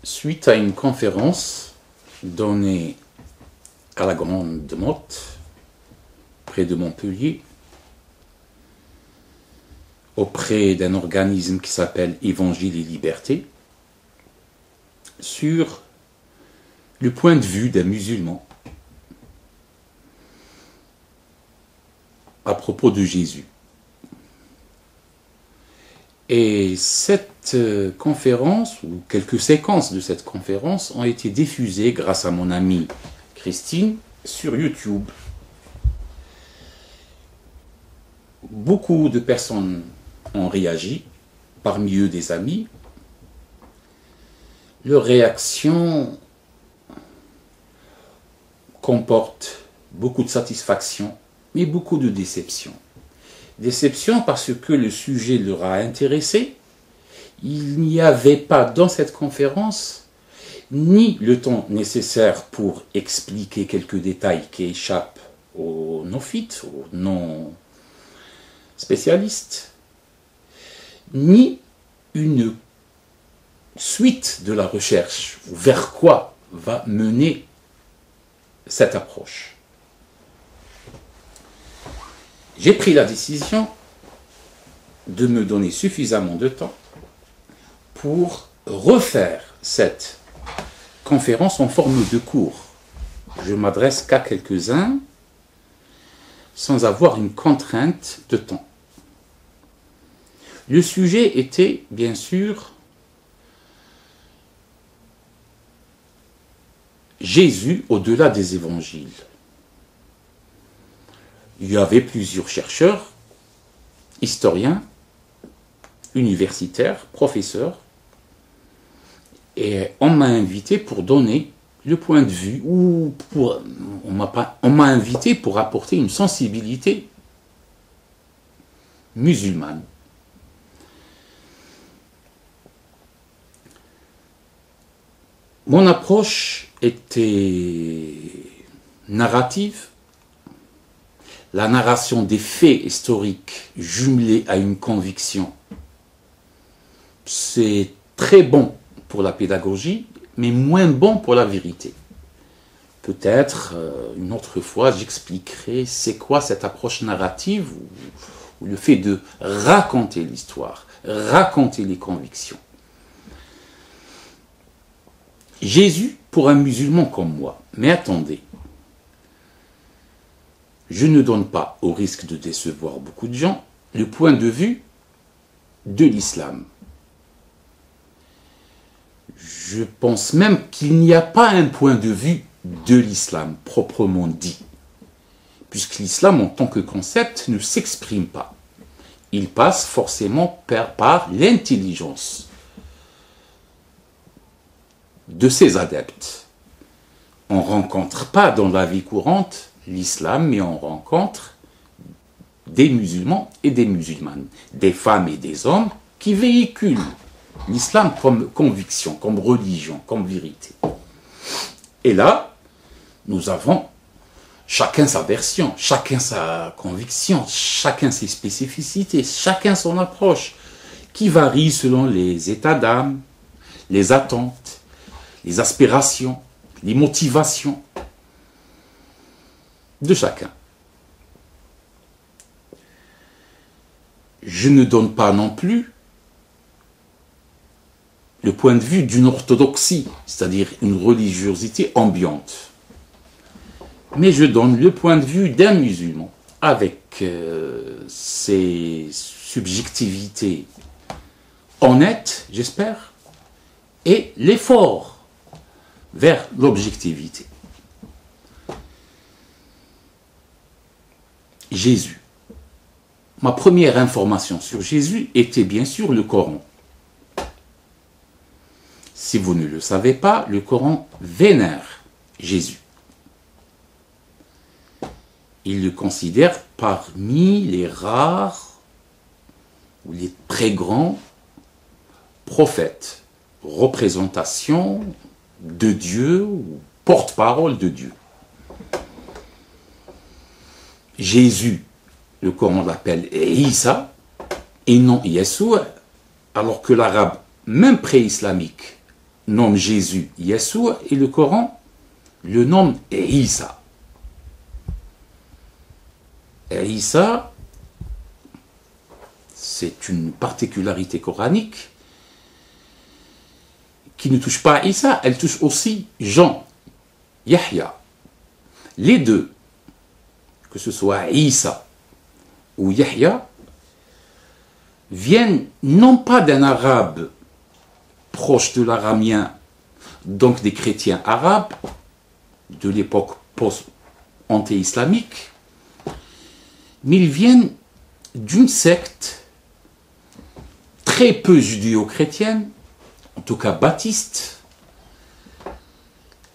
Suite à une conférence donnée à la Grande Motte, près de Montpellier, auprès d'un organisme qui s'appelle Évangile et Liberté, sur le point de vue d'un musulman à propos de Jésus. Et cette conférence, ou quelques séquences de cette conférence, ont été diffusées grâce à mon amie Christine sur YouTube. Beaucoup de personnes ont réagi, parmi eux des amis. Leur réaction comporte beaucoup de satisfaction, mais beaucoup de déception. Déception parce que le sujet leur a intéressé. Il n'y avait pas dans cette conférence ni le temps nécessaire pour expliquer quelques détails qui échappent aux néophytes, aux non-spécialistes, ni une suite de la recherche vers quoi va mener cette approche. J'ai pris la décision de me donner suffisamment de temps pour refaire cette conférence en forme de cours. Je m'adresse qu'à quelques-uns sans avoir une contrainte de temps. Le sujet était, bien sûr, Jésus au-delà des évangiles. Il y avait plusieurs chercheurs, historiens, universitaires, professeurs, et on m'a invité pour donner le point de vue, ou on m'a invité pour apporter une sensibilité musulmane. Mon approche était narrative. La narration des faits historiques jumelée à une conviction, c'est très bon pour la pédagogie, mais moins bon pour la vérité. Peut-être une autre fois, j'expliquerai c'est quoi cette approche narrative ou le fait de raconter l'histoire, raconter les convictions. Jésus pour un musulman comme moi, mais attendez. Je ne donne pas, au risque de décevoir beaucoup de gens, le point de vue de l'islam. Je pense même qu'il n'y a pas un point de vue de l'islam proprement dit, puisque l'islam en tant que concept ne s'exprime pas. Il passe forcément par l'intelligence de ses adeptes. On ne rencontre pas dans la vie courante l'islam, mais on rencontre des musulmans et des musulmanes, des femmes et des hommes qui véhiculent l'islam comme conviction, comme religion, comme vérité. Et là, nous avons chacun sa version, chacun sa conviction, chacun ses spécificités, chacun son approche, qui varie selon les états d'âme, les attentes, les aspirations, les motivations de chacun. Je ne donne pas non plus le point de vue d'une orthodoxie, c'est-à-dire une religiosité ambiante. Mais je donne le point de vue d'un musulman, avec ses subjectivités honnêtes, j'espère, et l'effort vers l'objectivité. Jésus. Ma première information sur Jésus était bien sûr le Coran. Si vous ne le savez pas, le Coran vénère Jésus. Il le considère parmi les rares ou les très grands prophètes, représentations de Dieu ou porte-parole de Dieu. Jésus, le Coran l'appelle Isa, et non Yeshua, alors que l'arabe, même pré-islamique, nomme Jésus Yeshua et le Coran le nomme Isa. Isa, c'est une particularité coranique qui ne touche pas Isa, elle touche aussi Jean, Yahya. Les deux, que ce soit Isa ou Yahya, viennent non pas d'un arabe proche de l'aramien, donc des chrétiens arabes de l'époque post-anté-islamique, mais ils viennent d'une secte très peu judéo-chrétienne, en tout cas baptiste,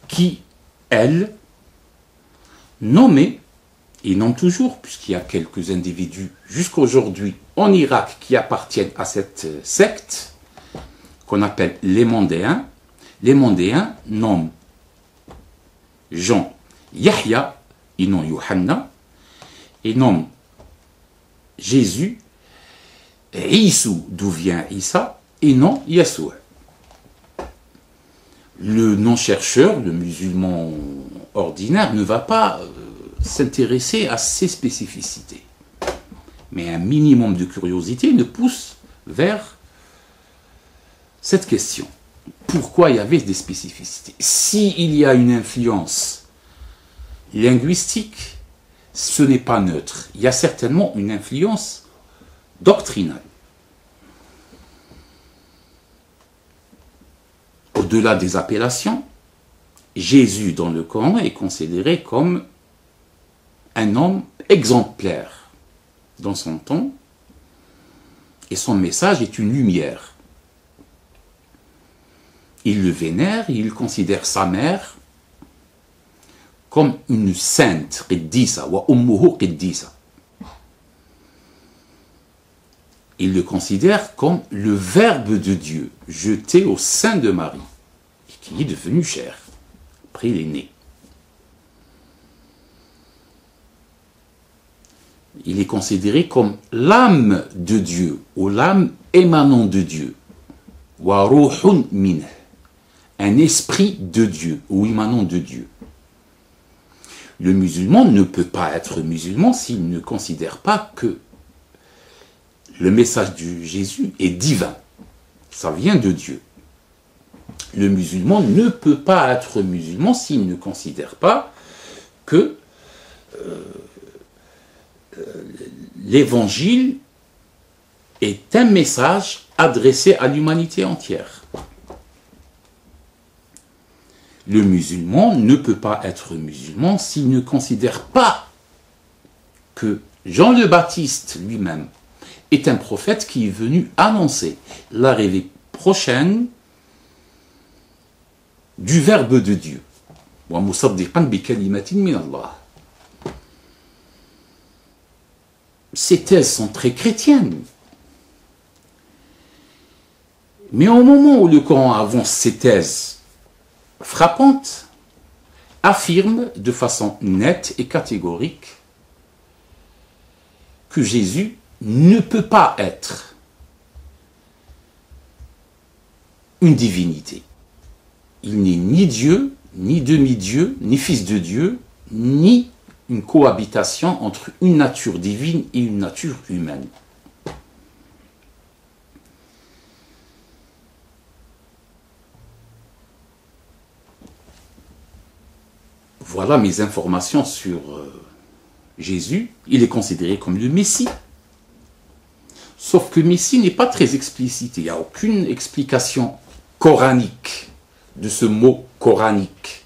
qui, elle, nommait, et nomme toujours, puisqu'il y a quelques individus jusqu'à aujourd'hui en Irak qui appartiennent à cette secte, qu'on appelle les Mandéens. Les Mandéens nomment Jean Yahya, et non Yohanna, et nomment Jésus Issou, d'où vient Issa, et non Yeshua. Le non-chercheur, le musulman ordinaire, ne va pas s'intéresser à ces spécificités. Mais un minimum de curiosité le pousse vers cette question. Pourquoi il y avait des spécificités? S'il y a une influence linguistique, ce n'est pas neutre. Il y a certainement une influence doctrinale. Au-delà des appellations, Jésus dans le Coran est considéré comme un homme exemplaire dans son temps, et son message est une lumière. Il le vénère, il considère sa mère comme une sainte, Qiddisa, wa ummuhu Qiddisa. Il le considère comme le Verbe de Dieu, jeté au sein de Marie, et qui est devenu chair. Après, il est né. Il est considéré comme l'âme de Dieu, ou l'âme émanant de Dieu. Wa ruhun minh, un esprit de Dieu, ou émanant de Dieu. Le musulman ne peut pas être musulman s'il ne considère pas que le message de Jésus est divin. Ça vient de Dieu. Le musulman ne peut pas être musulman s'il ne considère pas que l'évangile est un message adressé à l'humanité entière. Le musulman ne peut pas être musulman s'il ne considère pas que Jean le Baptiste lui-même est un prophète qui est venu annoncer l'arrivée prochaine du Verbe de Dieu. Ces thèses sont très chrétiennes. Mais au moment où le Coran avance ces thèses frappantes, affirme de façon nette et catégorique que Jésus ne peut pas être une divinité. Il n'est ni Dieu, ni demi-dieu, ni fils de Dieu, ni une cohabitation entre une nature divine et une nature humaine. Voilà mes informations sur Jésus. Il est considéré comme le Messie. Sauf que Messie n'est pas très explicité. Il n'y a aucune explication coranique de ce mot coranique,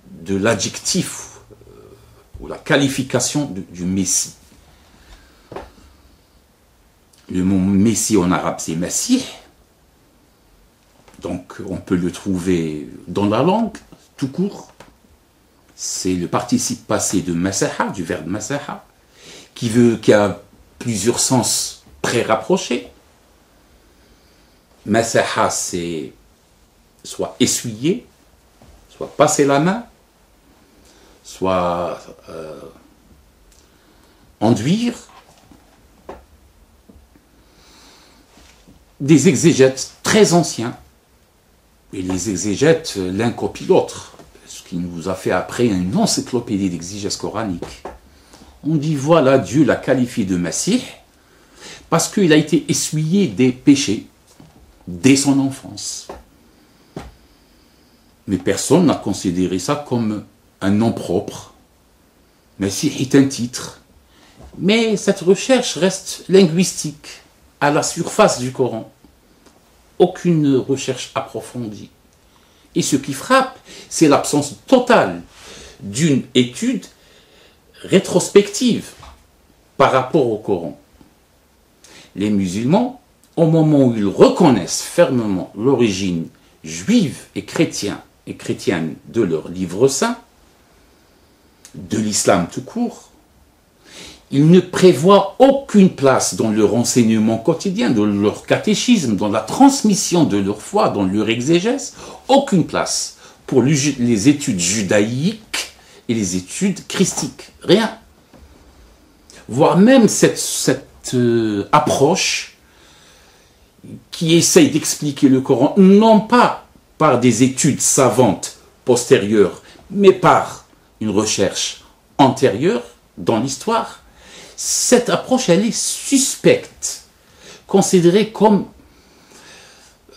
de l'adjectif ou la qualification du Messie. Le mot Messie en arabe, c'est Messie. Donc on peut le trouver dans la langue, tout court. C'est le participe passé de Masaha, du verbe Masaha, qui a plusieurs sens pré-rapprochés. Masaha, c'est soit essuyer, soit passer la main, soit enduire. Des exégètes très anciens Et les exégètes, l'un copie l'autre, ce qui nous a fait après une encyclopédie d'exégèse coranique. On dit, voilà, Dieu l'a qualifié de Messie parce qu'il a été essuyé des péchés dès son enfance. Mais personne n'a considéré ça comme un nom propre. Messie est un titre. Mais cette recherche reste linguistique, à la surface du Coran. Aucune recherche approfondie. Et ce qui frappe, c'est l'absence totale d'une étude rétrospective par rapport au Coran. Les musulmans, au moment où ils reconnaissent fermement l'origine juive et chrétienne de leur livre saint, de l'islam tout court, ils ne prévoient aucune place dans leur enseignement quotidien, dans leur catéchisme, dans la transmission de leur foi, dans leur exégèse, aucune place pour les études judaïques et les études christiques. Rien. Voire même cette approche qui essaye d'expliquer le Coran, non pas par des études savantes postérieures, mais par une recherche antérieure dans l'histoire. Cette approche, elle est suspecte, considérée comme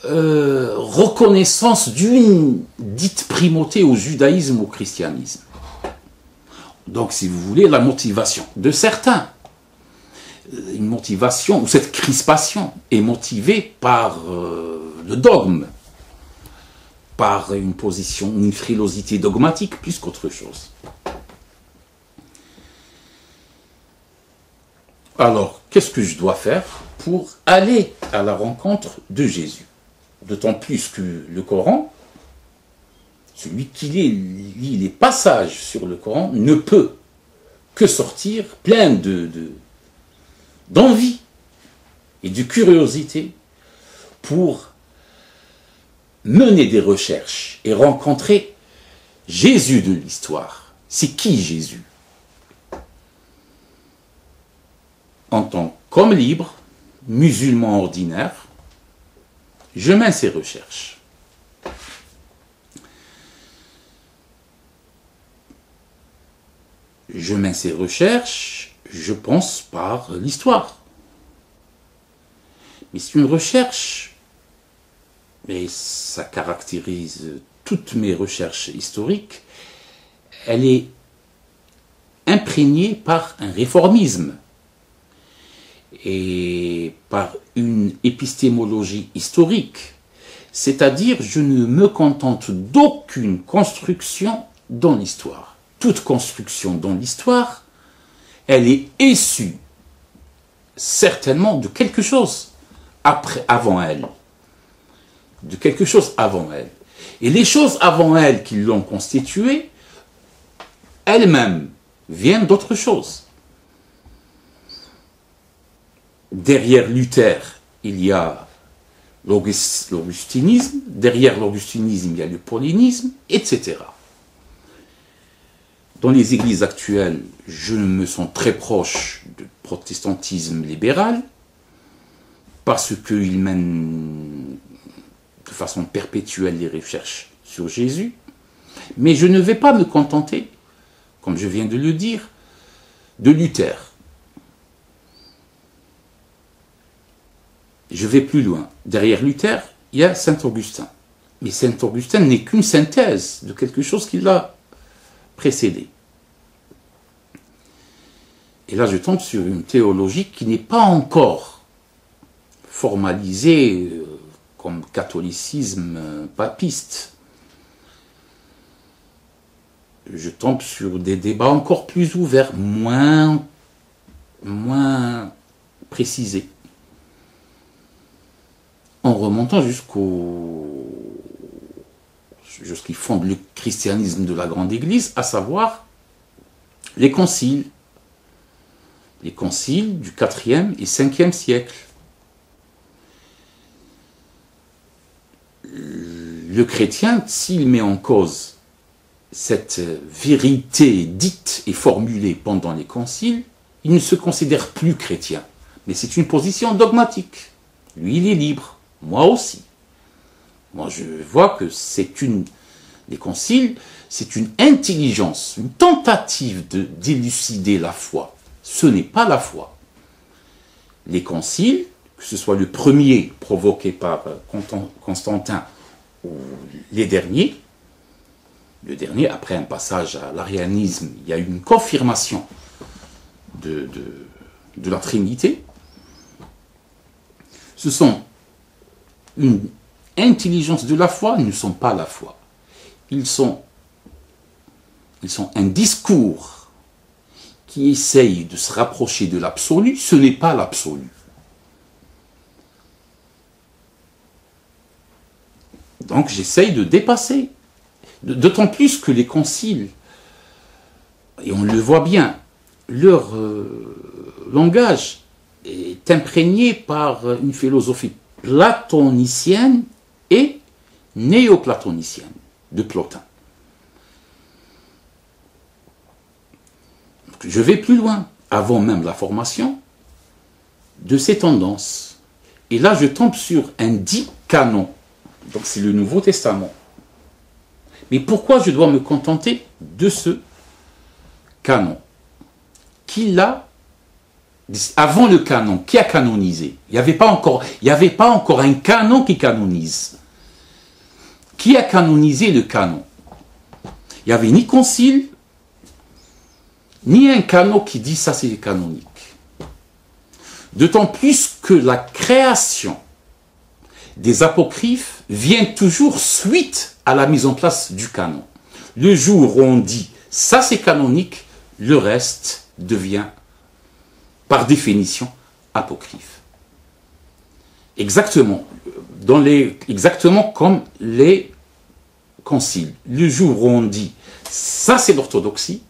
reconnaissance d'une dite primauté au judaïsme ou au christianisme. Donc, si vous voulez, la motivation de certains, une motivation, ou cette crispation est motivée par le dogme, par une position, une frilosité dogmatique plus qu'autre chose. Alors, qu'est-ce que je dois faire pour aller à la rencontre de Jésus? D'autant plus que le Coran, celui qui lit les passages sur le Coran, ne peut que sortir plein d'envie et de curiosité pour mener des recherches et rencontrer Jésus de l'histoire. C'est qui Jésus? En tant qu'homme libre, musulman ordinaire, je mène ces recherches. Je mène ces recherches, je pense, par l'histoire. Mais c'est une recherche, et ça caractérise toutes mes recherches historiques, elle est imprégnée par un réformisme et par une épistémologie historique. C'est-à-dire, je ne me contente d'aucune construction dans l'histoire. Toute construction dans l'histoire, elle est issue certainement de quelque chose avant elle. De quelque chose avant elle. Et les choses avant elle qui l'ont constituée, elles-mêmes viennent d'autre chose. Derrière Luther, il y a l'augustinisme, derrière l'augustinisme, il y a le paulinisme, etc. Dans les églises actuelles, je me sens très proche du protestantisme libéral, parce qu'ils mènent de façon perpétuelle les recherches sur Jésus, mais je ne vais pas me contenter, comme je viens de le dire, de Luther. Je vais plus loin. Derrière Luther, il y a saint Augustin. Mais saint Augustin n'est qu'une synthèse de quelque chose qui l'a précédé. Et là, je tombe sur une théologie qui n'est pas encore formalisée comme catholicisme papiste. Je tombe sur des débats encore plus ouverts, moins précisés. En remontant jusqu'ils fondent le christianisme de la Grande Église, à savoir les conciles. Les conciles du 4e et 5e siècle. Le chrétien, s'il met en cause cette vérité dite et formulée pendant les conciles, il ne se considère plus chrétien. Mais c'est une position dogmatique. Lui, il est libre. Moi aussi. Moi, je vois que les conciles, c'est une intelligence, une tentative d'élucider la foi. Ce n'est pas la foi. Les conciles, que ce soit le premier provoqué par Constantin ou les derniers, le dernier, après un passage à l'arianisme, il y a eu une confirmation de la Trinité. Ce sont une intelligence de la foi, ils ne sont pas la foi. Ils sont un discours qui essaye de se rapprocher de l'absolu, ce n'est pas l'absolu. Donc j'essaye de dépasser. D'autant plus que les conciles, et on le voit bien, leur langage est imprégné par une philosophie platonicienne et néoplatonicienne de Plotin. Je vais plus loin, avant même la formation de ces tendances. Et là, je tombe sur un dit canon. Donc c'est le Nouveau Testament. Mais pourquoi je dois me contenter de ce canon? Qui l'a, avant le canon, qui a canonisé? Il n'y avait pas encore un canon qui canonise. Qui a canonisé le canon? Il n'y avait ni concile, ni un canon qui dit ça c'est canonique. D'autant plus que la création des apocryphes vient toujours suite à la mise en place du canon. Le jour où on dit ça c'est canonique, le reste devient par définition apocryphe. Exactement comme les conciles. Le jour où on dit ça c'est l'orthodoxie,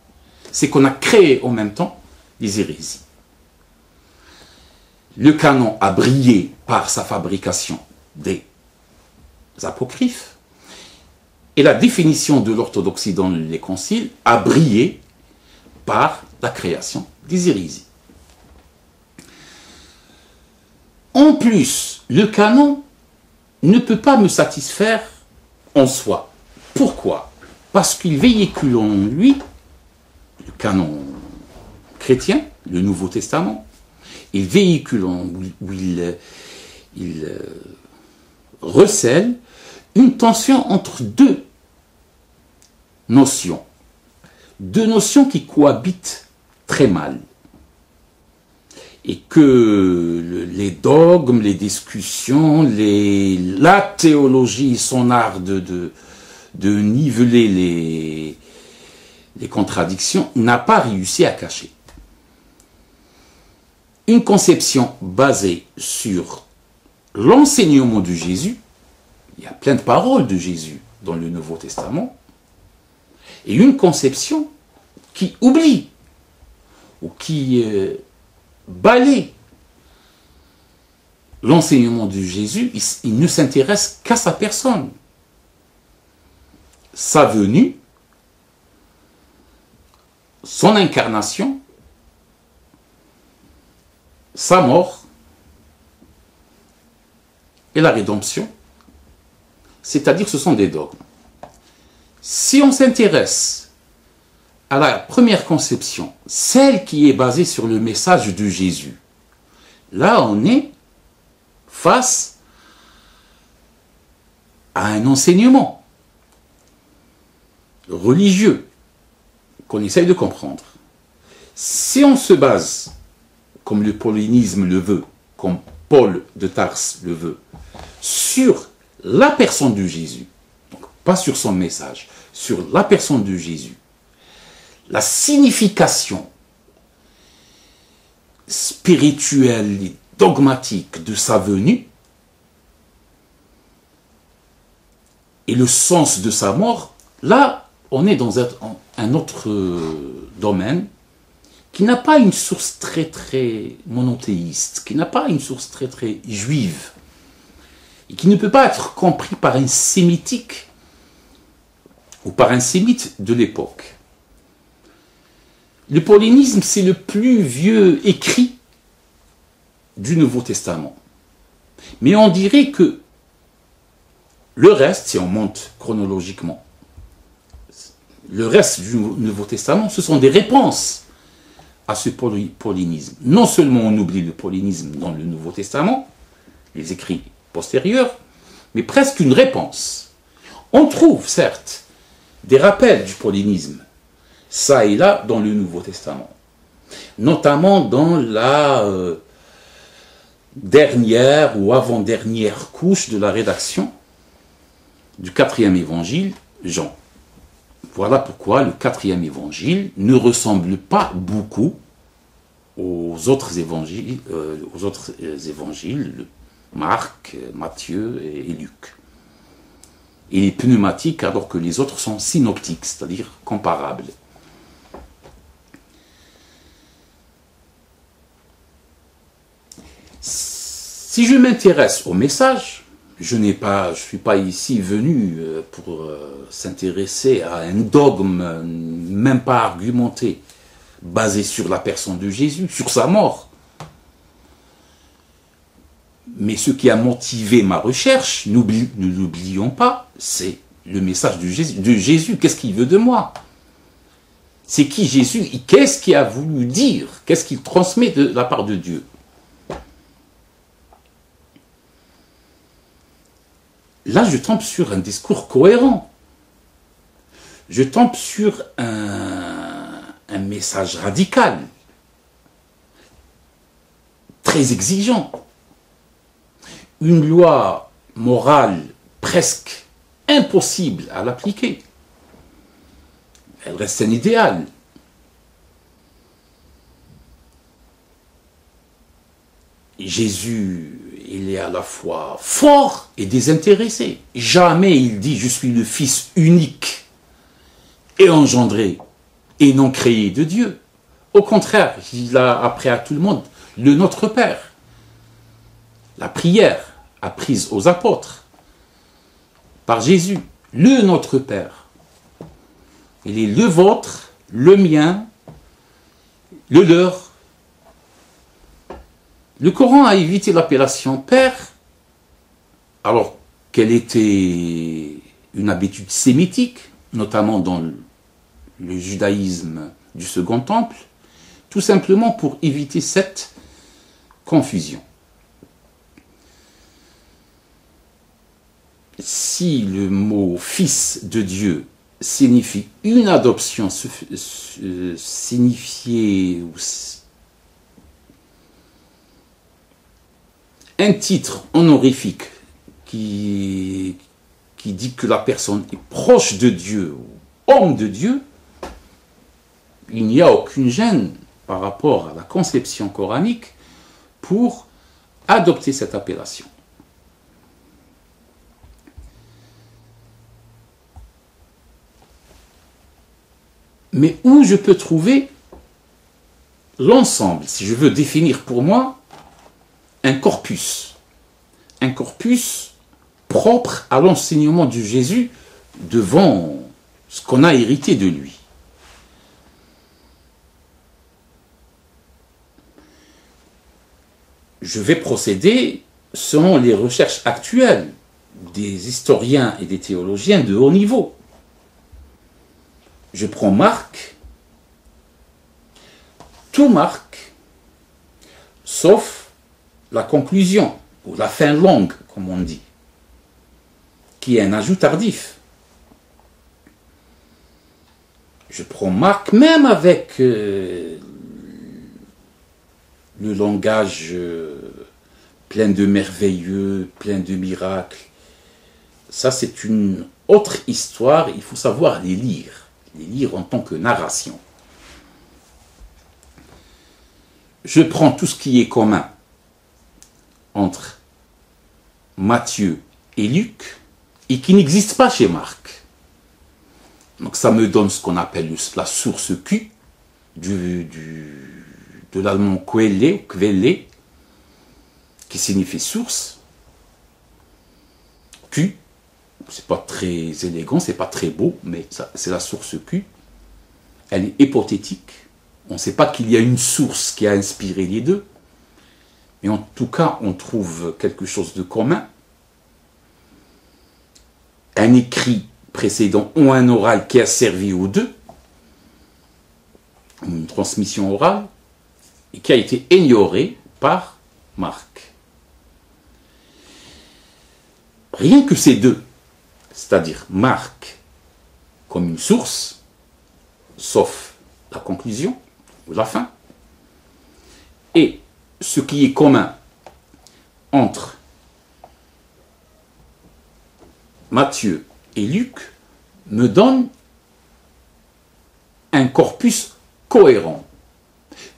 c'est qu'on a créé en même temps les hérésies. Le canon a brillé par sa fabrication des apocryphes, et la définition de l'orthodoxie dans les conciles a brillé par la création des hérésies. En plus, le canon ne peut pas me satisfaire en soi. Pourquoi? Parce qu'il véhicule en lui, le canon chrétien, le Nouveau Testament, il véhicule où il recèle une tension entre deux notions qui cohabitent très mal. Et que les dogmes, les discussions, la théologie, son art de niveler les contradictions, n'a pas réussi à cacher. Une conception basée sur l'enseignement de Jésus, il y a plein de paroles de Jésus dans le Nouveau Testament, et une conception qui oublie ou qui balaye l'enseignement de Jésus, il ne s'intéresse qu'à sa personne. Sa venue, son incarnation, sa mort et la rédemption, c'est-à-dire ce sont des dogmes. Si on s'intéresse à la première conception, celle qui est basée sur le message de Jésus, là on est face à un enseignement religieux qu'on essaye de comprendre. Si on se base, comme le paulinisme le veut, comme Paul de Tarse le veut, sur la personne de Jésus, donc pas sur son message, sur la personne de Jésus, la signification spirituelle et dogmatique de sa venue et le sens de sa mort, là, on est dans un autre domaine qui n'a pas une source très très monothéiste, qui n'a pas une source très très juive, et qui ne peut pas être compris par un sémitique ou par un sémite de l'époque. Le paulinisme, c'est le plus vieux écrit du Nouveau Testament. Mais on dirait que Le reste, si on monte chronologiquement, le reste du Nouveau Testament, ce sont des réponses à ce paulinisme. Non seulement on oublie le paulinisme dans le Nouveau Testament, les écrits postérieurs, mais presque une réponse. On trouve, certes, des rappels du paulinisme, ça et là, dans le Nouveau Testament. Notamment dans la dernière ou avant-dernière couche de la rédaction du 4e évangile, Jean. Voilà pourquoi le 4e évangile ne ressemble pas beaucoup aux autres évangiles, Marc, Matthieu et Luc. Il est pneumatique alors que les autres sont synoptiques, c'est-à-dire comparables. Si je m'intéresse au message, je ne suis pas ici venu pour s'intéresser à un dogme, même pas argumenté, basé sur la personne de Jésus, sur sa mort. Mais ce qui a motivé ma recherche, ne l'oublions pas, c'est le message de Jésus. Qu'est-ce qu'il veut de moi? C'est qui Jésus? Qu'est-ce qu'il a voulu dire? Qu'est-ce qu'il transmet de la part de Dieu? Là, je tombe sur un discours cohérent. Je tombe sur un message radical, très exigeant. Une loi morale presque impossible à l'appliquer. Elle reste un idéal. Jésus, il est à la fois fort et désintéressé. Jamais il dit « je suis le Fils unique et engendré et non créé de Dieu ». Au contraire, il a appris à tout le monde le Notre Père. La prière apprise aux apôtres par Jésus, le Notre Père. Il est le vôtre, le mien, le leur. Le Coran a évité l'appellation Père, alors qu'elle était une habitude sémitique, notamment dans le judaïsme du Second Temple, tout simplement pour éviter cette confusion. Si le mot « fils de Dieu » signifie une adoption, signifier un titre honorifique qui dit que la personne est proche de Dieu, ou homme de Dieu, il n'y a aucune gêne par rapport à la conception coranique pour adopter cette appellation. Mais où je peux trouver l'ensemble, si je veux définir pour moi, un corpus propre à l'enseignement de Jésus devant ce qu'on a hérité de lui. Je vais procéder selon les recherches actuelles des historiens et des théologiens de haut niveau. Je prends Marc, tout Marc, sauf la conclusion, ou la fin longue, comme on dit, qui est un ajout tardif. Je prends Marc, même avec le langage plein de merveilleux, plein de miracles. Ça, c'est une autre histoire, il faut savoir les lire en tant que narration. Je prends tout ce qui est commun entre Matthieu et Luc et qui n'existe pas chez Marc. Donc ça me donne ce qu'on appelle la source Q de l'allemand Quelle, qui signifie source. Q, c'est pas très élégant, c'est pas très beau, mais c'est la source Q. Elle est hypothétique. On ne sait pas qu'il y a une source qui a inspiré les deux. Mais en tout cas, on trouve quelque chose de commun. un écrit précédent ou un oral qui a servi aux deux, une transmission orale, et qui a été ignoré par Marc. Rien que ces deux, c'est-à-dire Marc comme une source, sauf la conclusion ou la fin, et ce qui est commun entre Matthieu et Luc, me donne un corpus cohérent.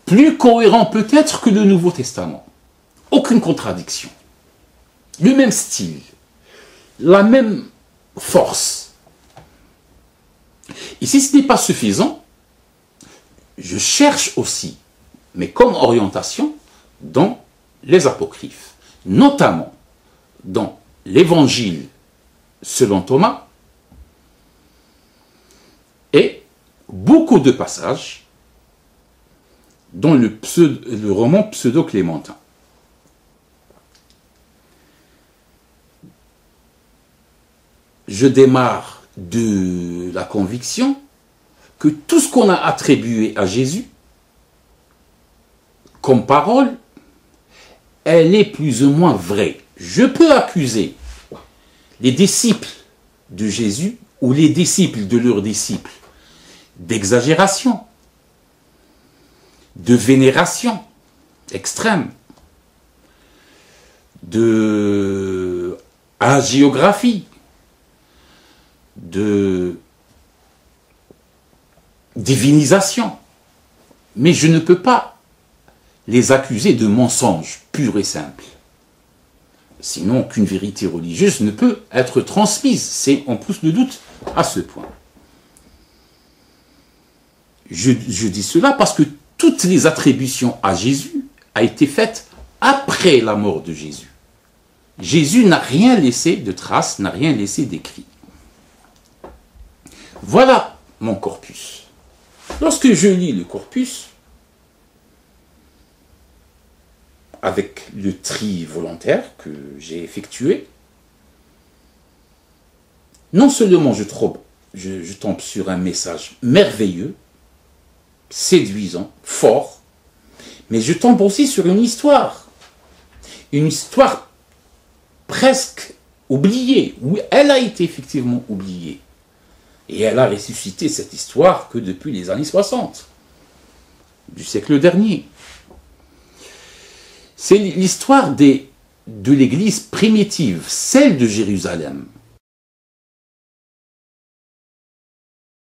Plus cohérent peut-être que le Nouveau Testament. Aucune contradiction. Le même style. La même force. Et si ce n'est pas suffisant, je cherche aussi, mais comme orientation, dans les apocryphes. Notamment dans l'Évangile selon Thomas et beaucoup de passages dans le roman pseudo-clémentin. Je démarre de la conviction que tout ce qu'on a attribué à Jésus comme parole, elle est plus ou moins vraie. Je peux accuser les disciples de Jésus ou les disciples de leurs disciples d'exagération, de vénération extrême, de hagiographie, de divinisation. Mais je ne peux pas les accuser de mensonges purs et simples. Sinon, aucune vérité religieuse ne peut être transmise. C'est, on pousse le doute à ce point. Je dis cela parce que toutes les attributions à Jésus ont été faites après la mort de Jésus. Jésus n'a rien laissé de traces, n'a rien laissé d'écrit. Voilà mon corpus. Lorsque je lis le corpus, avec le tri volontaire que j'ai effectué, non seulement je tombe sur un message merveilleux, séduisant, fort, mais je tombe aussi sur une histoire presque oubliée, où elle a été effectivement oubliée. Et elle a ressuscité cette histoire que depuis les années 60, du siècle dernier. C'est l'histoire de l'Église primitive, celle de Jérusalem.